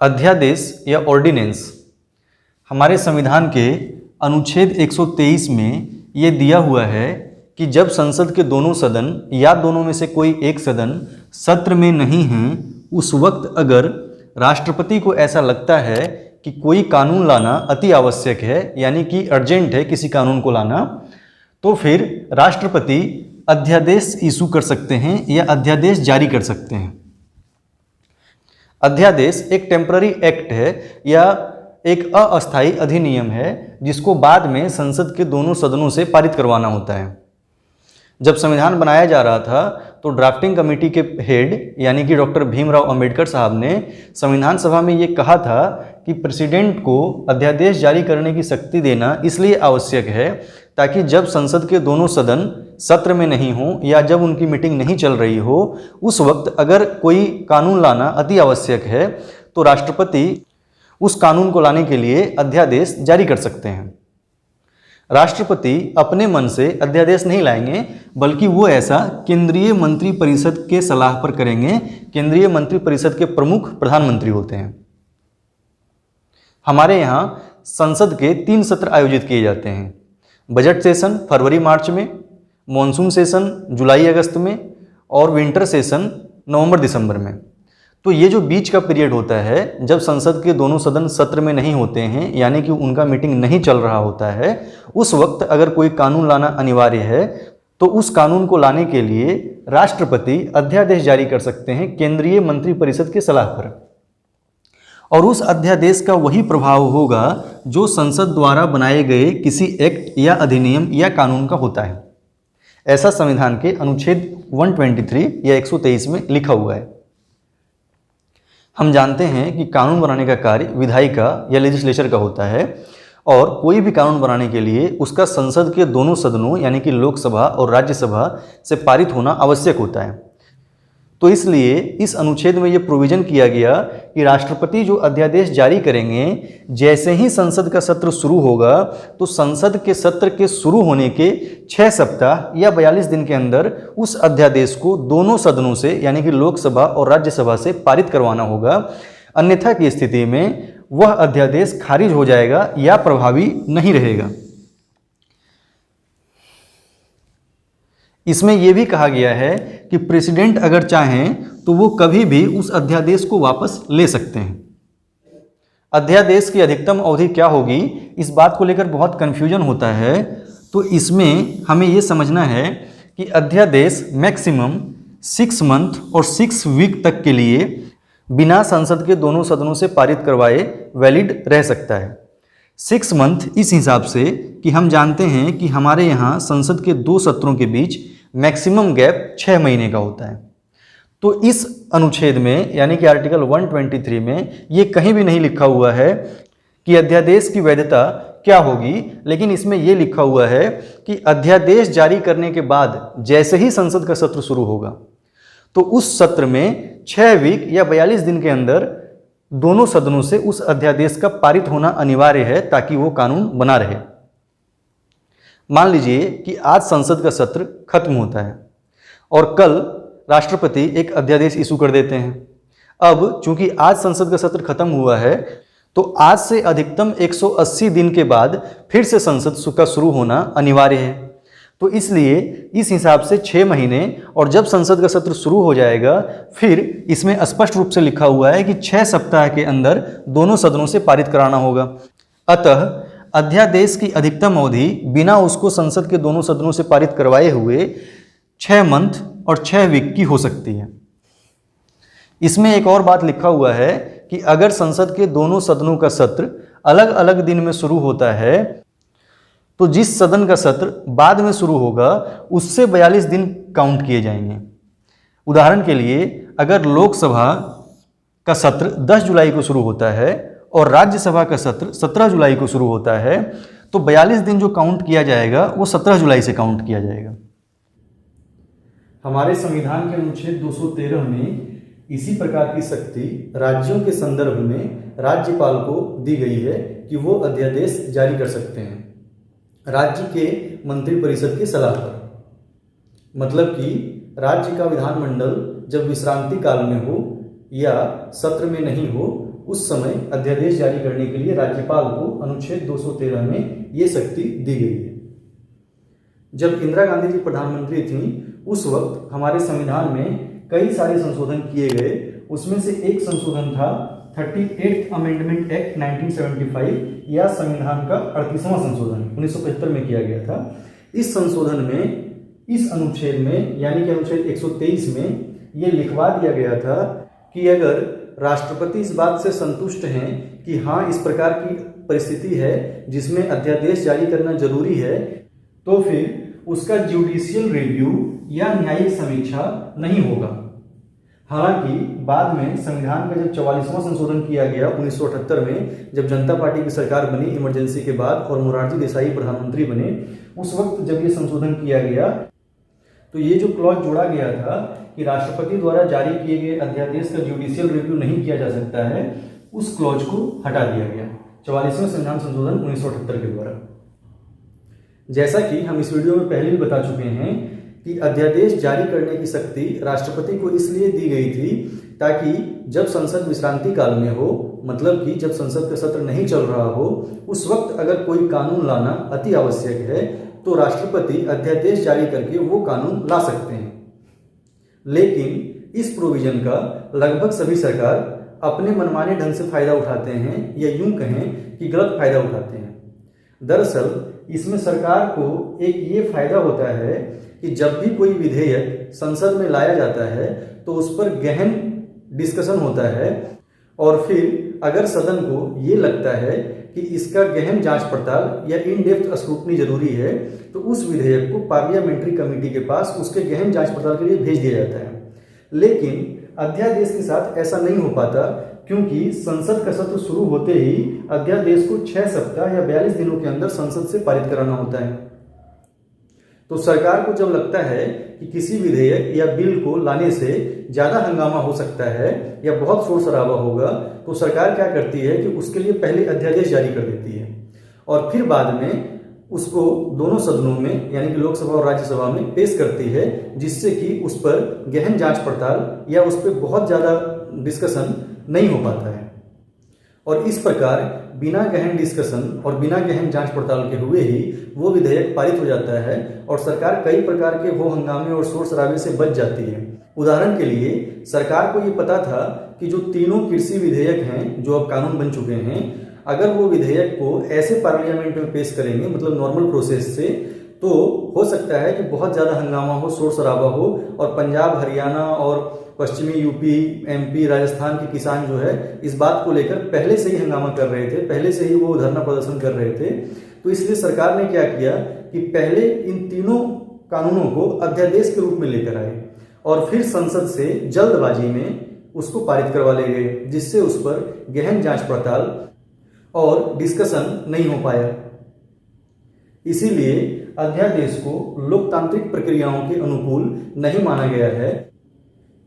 अध्यादेश या ऑर्डिनेंस हमारे संविधान के अनुच्छेद 123 में ये दिया हुआ है कि जब संसद के दोनों सदन या दोनों में से कोई एक सदन सत्र में नहीं हैं, उस वक्त अगर राष्ट्रपति को ऐसा लगता है कि कोई कानून लाना अति आवश्यक है, यानी कि अर्जेंट है किसी कानून को लाना, तो फिर राष्ट्रपति अध्यादेश इशू कर सकते हैं या अध्यादेश जारी कर सकते हैं। अध्यादेश एक टेम्पररी एक्ट है या एक अस्थायी अधिनियम है जिसको बाद में संसद के दोनों सदनों से पारित करवाना होता है। जब संविधान बनाया जा रहा था तो ड्राफ्टिंग कमेटी के हेड यानी कि डॉक्टर भीमराव अंबेडकर साहब ने संविधान सभा में ये कहा था कि प्रेसिडेंट को अध्यादेश जारी करने की शक्ति देना इसलिए आवश्यक है ताकि जब संसद के दोनों सदन सत्र में नहीं हों या जब उनकी मीटिंग नहीं चल रही हो, उस वक्त अगर कोई कानून लाना अति आवश्यक है तो राष्ट्रपति उस कानून को लाने के लिए अध्यादेश जारी कर सकते हैं। राष्ट्रपति अपने मन से अध्यादेश नहीं लाएंगे, बल्कि वो ऐसा केंद्रीय मंत्रिपरिषद के सलाह पर करेंगे। केंद्रीय मंत्रिपरिषद के प्रमुख प्रधानमंत्री होते हैं। हमारे यहाँ संसद के 3 सत्र आयोजित किए जाते हैं। बजट सेशन फरवरी मार्च में, मॉनसून सेशन जुलाई अगस्त में और विंटर सेशन नवंबर दिसंबर में। तो ये जो बीच का पीरियड होता है जब संसद के दोनों सदन सत्र में नहीं होते हैं, यानी कि उनका मीटिंग नहीं चल रहा होता है, उस वक्त अगर कोई कानून लाना अनिवार्य है तो उस कानून को लाने के लिए राष्ट्रपति अध्यादेश जारी कर सकते हैं केंद्रीय मंत्रिपरिषद के सलाह पर, और उस अध्यादेश का वही प्रभाव होगा जो संसद द्वारा बनाए गए किसी एक्ट या अधिनियम या कानून का होता है। ऐसा संविधान के अनुच्छेद 123 या 123 में लिखा हुआ है। हम जानते हैं कि कानून बनाने का कार्य विधायिका या लेजिस्लेचर का होता है, और कोई भी कानून बनाने के लिए उसका संसद के दोनों सदनों यानी कि लोकसभा और राज्यसभा से पारित होना आवश्यक होता है। तो इसलिए इस अनुच्छेद में ये प्रोविज़न किया गया कि राष्ट्रपति जो अध्यादेश जारी करेंगे, जैसे ही संसद का सत्र शुरू होगा तो संसद के सत्र के शुरू होने के 6 सप्ताह या 42 दिन के अंदर उस अध्यादेश को दोनों सदनों से यानी कि लोकसभा और राज्यसभा से पारित करवाना होगा। अन्यथा की स्थिति में वह अध्यादेश खारिज हो जाएगा या प्रभावी नहीं रहेगा। इसमें यह भी कहा गया है कि प्रेसिडेंट अगर चाहें तो वो कभी भी उस अध्यादेश को वापस ले सकते हैं। अध्यादेश की अधिकतम अवधि क्या होगी, इस बात को लेकर बहुत कन्फ्यूजन होता है। तो इसमें हमें ये समझना है कि अध्यादेश मैक्सिमम 6 मंथ और 6 वीक तक के लिए बिना संसद के दोनों सदनों से पारित करवाए वैलिड रह सकता है। 6 मंथ इस हिसाब से कि हम जानते हैं कि हमारे यहाँ संसद के 2 सत्रों के बीच मैक्सिमम गैप 6 महीने का होता है। तो इस अनुच्छेद में यानी कि आर्टिकल 123 में ये कहीं भी नहीं लिखा हुआ है कि अध्यादेश की वैधता क्या होगी, लेकिन इसमें ये लिखा हुआ है कि अध्यादेश जारी करने के बाद जैसे ही संसद का सत्र शुरू होगा तो उस सत्र में 6 वीक या 42 दिन के अंदर दोनों सदनों से उस अध्यादेश का पारित होना अनिवार्य है ताकि वो कानून बना रहे। मान लीजिए कि आज संसद का सत्र खत्म होता है और कल राष्ट्रपति एक अध्यादेश इशू कर देते हैं। अब चूंकि आज संसद का सत्र खत्म हुआ है तो आज से अधिकतम 180 दिन के बाद फिर से संसद का शुरू होना अनिवार्य है। तो इसलिए इस हिसाब से 6 महीने, और जब संसद का सत्र शुरू हो जाएगा फिर इसमें स्पष्ट रूप से लिखा हुआ है कि 6 सप्ताह के अंदर दोनों सदनों से पारित कराना होगा। अतः अध्यादेश की अधिकतम अवधि बिना उसको संसद के दोनों सदनों से पारित करवाए हुए 6 मंथ और 6 वीक की हो सकती है। इसमें एक और बात लिखा हुआ है कि अगर संसद के दोनों सदनों का सत्र अलग अलग दिन में शुरू होता है तो जिस सदन का सत्र बाद में शुरू होगा उससे 42 दिन काउंट किए जाएंगे। उदाहरण के लिए अगर लोकसभा का सत्र 10 जुलाई को शुरू होता है और राज्यसभा का सत्र 17 जुलाई को शुरू होता है तो 42 दिन जो काउंट किया जाएगा वो 17 जुलाई से काउंट किया जाएगा। हमारे संविधान के अनुच्छेद 213 में इसी प्रकार की शक्ति राज्यों के संदर्भ में राज्यपाल को दी गई है कि वो अध्यादेश जारी कर सकते हैं राज्य के मंत्रिपरिषद की सलाह पर। मतलब कि राज्य का विधानमंडल जब विश्रांति काल में हो या सत्र में नहीं हो, उस समय अध्यादेश जारी करने के लिए राज्यपाल को अनुच्छेद 213 में ये शक्ति दी गई है। जब इंदिरा गांधी जी प्रधानमंत्री थीं, उस वक्त हमारे संविधान में कई सारे संशोधन किए गए। उसमें से एक संशोधन था 38th अमेंडमेंट एक्ट 1975 या संविधान का 38वां संशोधन 1975 में किया गया था। इस संशोधन में इस अनुच्छेद में यानी कि अनुच्छेद 123 में ये लिखवा दिया गया था कि अगर राष्ट्रपति इस बात से संतुष्ट हैं कि हाँ इस प्रकार की परिस्थिति है जिसमें अध्यादेश जारी करना जरूरी है, तो फिर उसका जुडिशियल रिव्यू या न्यायिक समीक्षा नहीं होगा। हालांकि बाद में संविधान का जब 44वां संशोधन किया गया 1978 में, जब जनता पार्टी की सरकार बनी इमरजेंसी के बाद और मोरारजी देसाई प्रधानमंत्री बने, उस वक्त जब ये संशोधन किया गया तो ये जो क्लॉज जोड़ा गया था कि राष्ट्रपति द्वारा जारी किए गए अध्यादेश का जुडिशियल रिव्यू नहीं किया जा सकता है, उस क्लॉज को हटा दिया गया 44वें संविधान संशोधन 1978 के द्वारा। जैसा कि हम इस वीडियो में पहले भी बता चुके हैं कि अध्यादेश जारी करने की शक्ति राष्ट्रपति को इसलिए दी गई थी ताकि जब संसद विश्रांति काल में हो, मतलब कि जब संसद का सत्र नहीं चल रहा हो, उस वक्त अगर कोई कानून लाना अति आवश्यक है तो राष्ट्रपति अध्यादेश जारी करके वो कानून ला सकते हैं। लेकिन इस प्रोविजन का लगभग सभी सरकार अपने मनमाने ढंग से फायदा उठाते हैं या यूं कहें कि गलत फायदा उठाते हैं। दरअसल इसमें सरकार को एक ये फायदा होता है कि जब भी कोई विधेयक संसद में लाया जाता है तो उस पर गहन डिस्कशन होता है और फिर अगर सदन को ये लगता है कि इसका गहन जांच पड़ताल या इन डेप्थ स्क्रूटनी जरूरी है तो उस विधेयक को पार्लियामेंट्री कमेटी के पास उसके गहन जांच पड़ताल के लिए भेज दिया जाता है। लेकिन अध्यादेश के साथ ऐसा नहीं हो पाता क्योंकि संसद का सत्र शुरू होते ही अध्यादेश को 6 सप्ताह या 42 दिनों के अंदर संसद से पारित कराना होता है। तो सरकार को जब लगता है कि किसी विधेयक या बिल को लाने से ज़्यादा हंगामा हो सकता है या बहुत शोर शराबा होगा, तो सरकार क्या करती है कि उसके लिए पहले अध्यादेश जारी कर देती है और फिर बाद में उसको दोनों सदनों में यानी कि लोकसभा और राज्यसभा में पेश करती है, जिससे कि उस पर गहन जांच पड़ताल या उस पर बहुत ज़्यादा डिस्कशन नहीं हो पाता है। और इस प्रकार बिना गहन डिस्कशन और बिना गहन जांच पड़ताल के हुए ही वो विधेयक पारित हो जाता है और सरकार कई प्रकार के वो हंगामे और शोर शराबे से बच जाती है। उदाहरण के लिए सरकार को ये पता था कि जो तीनों कृषि विधेयक हैं जो अब कानून बन चुके हैं, अगर वो विधेयक को ऐसे पार्लियामेंट में पेश करेंगे मतलब नॉर्मल प्रोसेस से, तो हो सकता है कि बहुत ज़्यादा हंगामा हो, शोर शराबा हो और पंजाब, हरियाणा और पश्चिमी यूपी, एमपी, राजस्थान के किसान जो है इस बात को लेकर पहले से ही हंगामा कर रहे थे, पहले से ही वो धरना प्रदर्शन कर रहे थे। तो इसलिए सरकार ने क्या किया कि पहले इन तीनों कानूनों को अध्यादेश के रूप में लेकर आए और फिर संसद से जल्दबाजी में उसको पारित करवा ले गए, जिससे उस पर गहन जांच पड़ताल और डिस्कशन नहीं हो पाया। इसीलिए अध्यादेश को लोकतांत्रिक प्रक्रियाओं के अनुकूल नहीं माना गया है,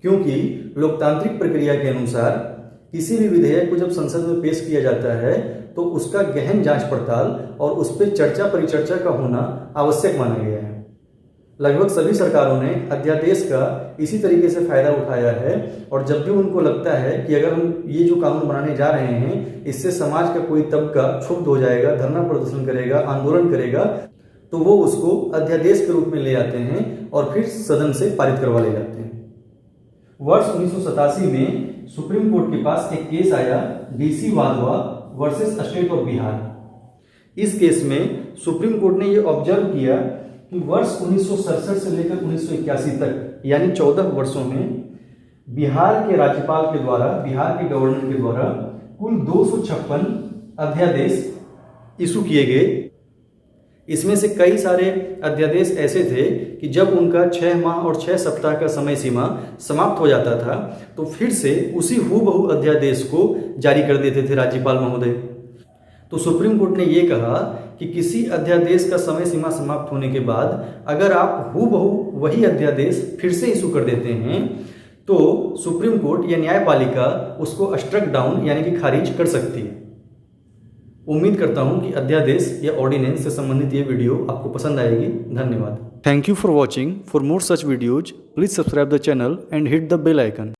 क्योंकि लोकतांत्रिक प्रक्रिया के अनुसार किसी भी विधेयक को जब संसद में पेश किया जाता है तो उसका गहन जांच पड़ताल और उस पर चर्चा परिचर्चा का होना आवश्यक माना गया है। लगभग सभी सरकारों ने अध्यादेश का इसी तरीके से फायदा उठाया है और जब भी उनको लगता है कि अगर हम ये जो कानून बनाने जा रहे हैं इससे समाज का कोई तबका क्षुब्ध हो जाएगा, धरना प्रदर्शन करेगा, आंदोलन करेगा, तो वो उसको अध्यादेश के रूप में ले आते हैं और फिर सदन से पारित करवा ले जाते हैं। वर्ष 1987 में सुप्रीम कोर्ट के पास एक केस आया, DC Wadhwa versus state of Bihar. इस केस में सुप्रीम कोर्ट ने ये ऑब्जर्व किया कि वर्ष 1967 से लेकर 1981 तक यानी 14 वर्षों में बिहार के राज्यपाल के द्वारा, बिहार के गवर्नर के द्वारा कुल 256 अध्यादेश इशू किए गए। इसमें से कई सारे अध्यादेश ऐसे थे कि जब उनका 6 माह और 6 सप्ताह का समय सीमा समाप्त हो जाता था तो फिर से उसी हूबहू अध्यादेश को जारी कर देते थे राज्यपाल महोदय। तो सुप्रीम कोर्ट ने ये कहा कि किसी अध्यादेश का समय सीमा समाप्त होने के बाद अगर आप हूबहू वही अध्यादेश फिर से इशू कर देते हैं तो सुप्रीम कोर्ट या न्यायपालिका उसको स्ट्रक डाउन यानी कि खारिज कर सकती है। उम्मीद करता हूं कि अध्यादेश या ऑर्डिनेंस से संबंधित ये वीडियो आपको पसंद आएगी। धन्यवाद। Thank you for watching. For more such videos please subscribe the channel and hit the bell icon.